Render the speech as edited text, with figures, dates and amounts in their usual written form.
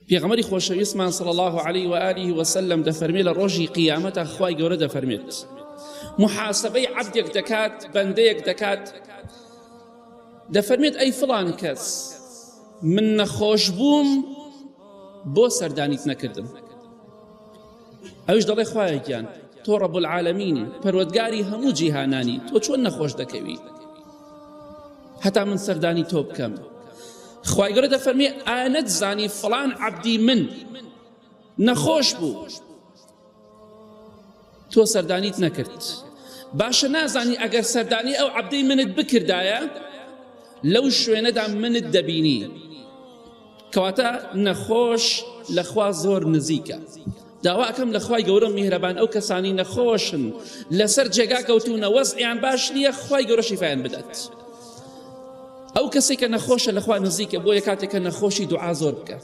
پێغەمبەری خۆشەویستمان صلی الله عليه و آله وسلم دەفەرمێ لە ڕۆژی قیامەتە خوای گەورە دەفەرمێت محاسبەی عەبدێک دەکات بەندەیەک دەکات دەفەرمێت ئەی فڵان کەس من نەخۆش بووم بۆ سەردانیت نەکردم ئەویش دەڵێ خوایە گیان تۆ ڕەب العالەمینی پەروەردگاری هەموو جیهانانی تۆ چۆن نەخۆش دەکەوی هەتا من سەردانی تۆ بکەم خوای گەورە دەفەرمێ ئایا نەتزانی فڵان عەبدی من نەخۆش بوو تۆ سەردانیت نەکرد باشە نازانی ئەگەر سەردانی ئەو عەبدەی منت بکردایە لەو شوێنەدا منت دەبینی کەواتە نەخۆش لەخوا زۆر نزیکە داواکەم لە خوای گەورە میهرەبان ئەو کەسانی نەخۆشن لەسەر جێگا کەوتونە وەزعیان باش نییە خوای گەورە شیفایان بدات ئەو کەسێک کە نەخۆشە لەخوا نزیکە بۆیە کاتێک کە نەخۆشی دوعا زۆر بکە